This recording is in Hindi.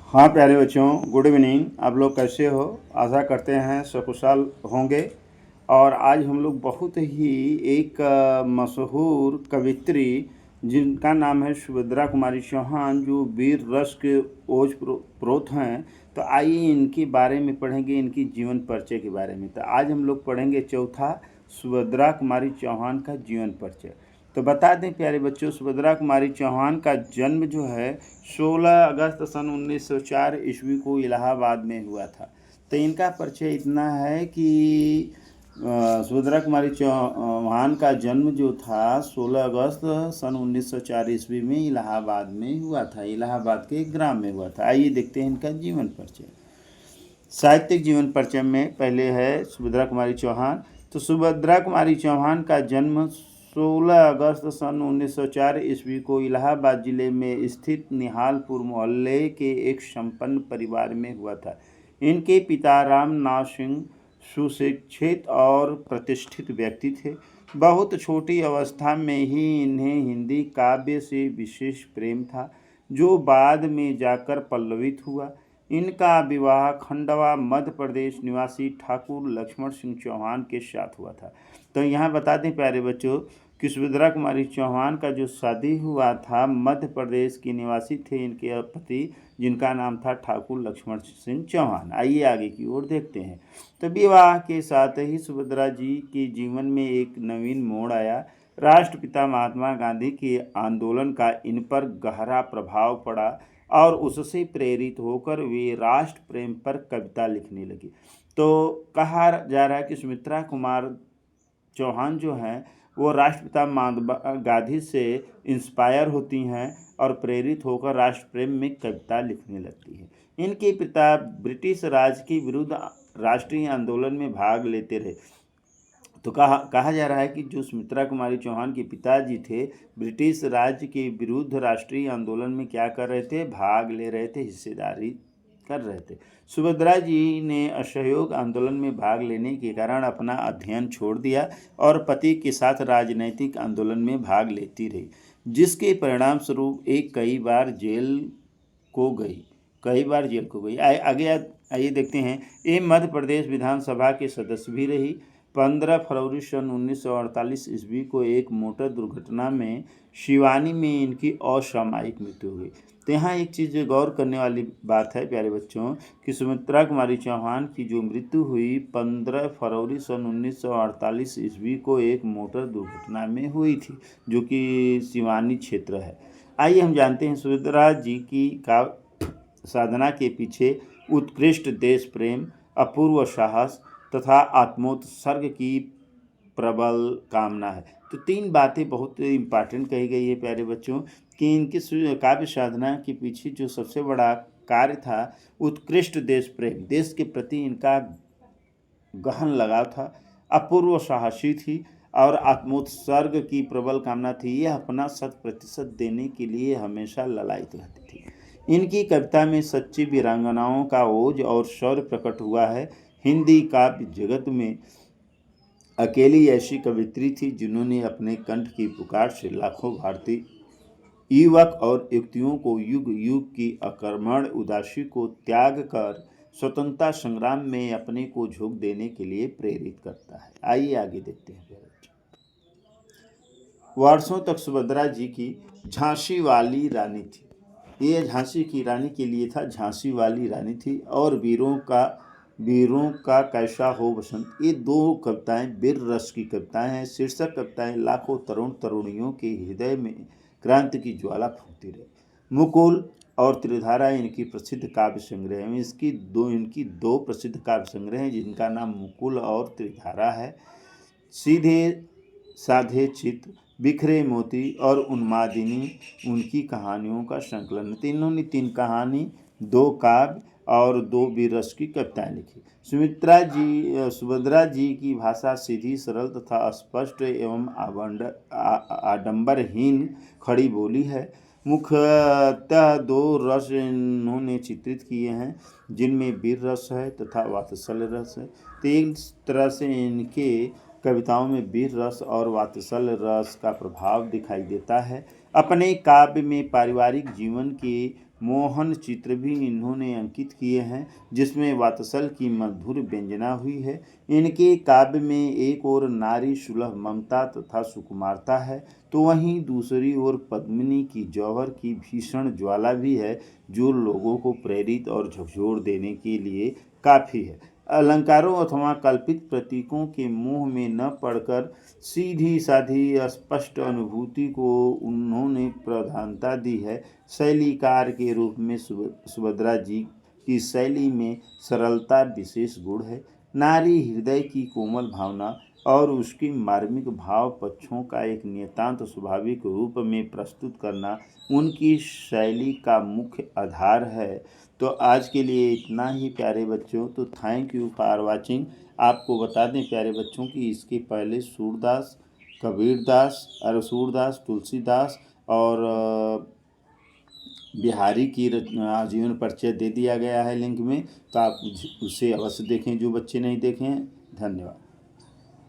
हाँ प्यारे बच्चों, गुड इवनिंग। आप लोग कैसे हो? आशा करते हैं सकुशल होंगे। और आज हम लोग बहुत ही एक मशहूर कवित्री जिनका नाम है सुभद्रा कुमारी चौहान, जो वीर रस के ओज प्रोत हैं। तो आइए इनके बारे में पढ़ेंगे, इनकी जीवन परिचय के बारे में। तो आज हम लोग पढ़ेंगे चौथा, सुभद्रा कुमारी चौहान का जीवन परिचय। तो बता दें प्यारे बच्चों, सुभद्रा कुमारी चौहान का जन्म जो है 16 अगस्त सन 1904 ईस्वी को इलाहाबाद में हुआ था। तो इनका परिचय इतना है कि सुभद्रा कुमारी चौहान का जन्म जो था 16 अगस्त सन 1904 ईस्वी में इलाहाबाद में हुआ था। इलाहाबाद के एक ग्राम में हुआ था। आइए देखते हैं इनका जीवन परिचय। साहित्यिक जीवन परिचय में पहले है सुभद्रा कुमारी चौहान। तो सुभद्रा कुमारी चौहान का जन्म 16 अगस्त सन 1904 ईस्वी को इलाहाबाद जिले में स्थित निहालपुर मोहल्ले के एक संपन्न परिवार में हुआ था। इनके पिता रामनाथ सिंह सुशिक्षित और प्रतिष्ठित व्यक्ति थे। बहुत छोटी अवस्था में ही इन्हें हिंदी काव्य से विशेष प्रेम था, जो बाद में जाकर पल्लवित हुआ। इनका विवाह खंडवा मध्य प्रदेश निवासी ठाकुर लक्ष्मण सिंह चौहान के साथ हुआ था। तो यहाँ बता दें प्यारे बच्चों कि सुभद्रा कुमारी चौहान का जो शादी हुआ था मध्य प्रदेश के निवासी थे इनके पति, जिनका नाम था ठाकुर लक्ष्मण सिंह चौहान। आइए आगे की ओर देखते हैं। तो विवाह के साथ ही सुभद्रा जी के जीवन में एक नवीन मोड़ आया। राष्ट्रपिता महात्मा गांधी के आंदोलन का इन पर गहरा प्रभाव पड़ा और उससे प्रेरित होकर वे राष्ट्र प्रेम पर कविता लिखने लगी। तो कहा जा रहा है कि सुमित्रा कुमार चौहान जो हैं वो राष्ट्रपिता महात्मा गांधी से इंस्पायर होती हैं और प्रेरित होकर राष्ट्र प्रेम में कविता लिखने लगती है। इनके पिता ब्रिटिश राज के विरुद्ध राष्ट्रीय आंदोलन में भाग लेते रहे। तो कहा जा रहा है कि जो सुमित्रा कुमारी चौहान के पिताजी थे, ब्रिटिश राज के विरुद्ध राष्ट्रीय आंदोलन में क्या कर रहे थे? भाग ले रहे थे, हिस्सेदारी कर रहे थे। सुभद्रा जी ने असहयोग आंदोलन में भाग लेने के कारण अपना अध्ययन छोड़ दिया और पति के साथ राजनैतिक आंदोलन में भाग लेती रही, जिसके परिणाम स्वरूप कई बार जेल को गई। आगे आइए देखते हैं। ये मध्य प्रदेश विधानसभा के सदस्य भी रही। 15 फरवरी सन 1948 ईस्वी को एक मोटर दुर्घटना में शिवानी में इनकी असामयिक मृत्यु हुई। तो यहाँ एक चीज़ गौर करने वाली बात है प्यारे बच्चों कि सुमित्रा कुमारी चौहान की जो मृत्यु हुई 15 फरवरी सन 1948 ईस्वी को एक मोटर दुर्घटना में हुई थी, जो कि शिवानी क्षेत्र है। आइए हम जानते हैं सुभद्रा जी की साधना के पीछे उत्कृष्ट देश प्रेम, अपूर्व साहस तथा आत्मोत्सर्ग की प्रबल कामना है। तो 3 बातें बहुत इम्पॉर्टेंट कही गई है प्यारे बच्चों कि इनकी काव्य साधना के पीछे जो सबसे बड़ा कार्य था, उत्कृष्ट देश प्रेम, देश के प्रति इनका गहन लगाव था, अपूर्व साहसी थी और आत्मोत्सर्ग की प्रबल कामना थी। यह अपना 100% देने के लिए हमेशा ललायित रहती थी। इनकी कविता में सच्ची वीरांगनाओं का ओज और शौर्य प्रकट हुआ है। हिंदी काव्य जगत में अकेली ऐसी कवित्री थी जिन्होंने अपने कंठ की पुकार से लाखों भारतीय युवक और युवतियों को युग युग की अकर्मण उदासी को त्याग कर स्वतंत्रता संग्राम में अपने को झोंक देने के लिए प्रेरित करता है। आइए आगे देखते हैं। वर्षों तक सुभद्रा जी की झांसी वाली रानी थी। ये झांसी की रानी के लिए था, झांसी वाली रानी थी। और वीरों का कैसा हो बसंत, ये 2 कविताएं वीर रस की कविताएं हैं। शीर्षक कविताएं लाखों तरुण तरुणियों के हृदय में क्रांति की ज्वाला फूंकती रही। मुकुल और त्रिधारा इनकी प्रसिद्ध काव्य संग्रह हैं। इनकी दो प्रसिद्ध काव्य संग्रह हैं जिनका नाम मुकुल और त्रिधारा है। सीधे साधे चित्र, बिखरे मोती और उन्मादिनी उनकी कहानियों का संकलन। इन्होंने 3 कहानी, 2 काव्य और 2 वीर रस की कविताएं लिखी। सुभद्रा जी की भाषा सीधी, सरल तथा स्पष्ट एवं आडंबरहीन खड़ी बोली है। मुख्यतः 2 रस इन्होंने चित्रित किए हैं, जिनमें वीर रस है तथा वात्सल्य रस है। तो इस तरह से इनके कविताओं में वीर रस और वात्सल्य रस का प्रभाव दिखाई देता है। अपने काव्य में पारिवारिक जीवन के मोहन चित्र भी इन्होंने अंकित किए हैं, जिसमें वात्सल की मधुर व्यंजना हुई है। इनके काव्य में एक ओर नारी सुलभ ममता तथा सुकुमारता है, तो वहीं दूसरी ओर पद्मिनी की जौहर की भीषण ज्वाला भी है, जो लोगों को प्रेरित और झकझोर देने के लिए काफ़ी है। अलंकारों अथवा कल्पित प्रतीकों के मोह में न पड़कर सीधी साधी स्पष्ट अनुभूति को उन्होंने प्रधानता दी है। शैलीकार के रूप में सुभद्रा जी की शैली में सरलता विशेष गुण है। नारी हृदय की कोमल भावना और उसकी मार्मिक भाव पक्षों का एक नितांत स्वाभाविक रूप में प्रस्तुत करना उनकी शैली का मुख्य आधार है। तो आज के लिए इतना ही प्यारे बच्चों। तो थैंक यू फॉर वाचिंग। आपको बता दें प्यारे बच्चों कि इसके पहले सूरदास, कबीरदास और सूरदास, तुलसीदास और बिहारी की जीवन परिचय दे दिया गया है लिंक में, तो आप उसे अवश्य देखें जो बच्चे नहीं देखे हैं। धन्यवाद।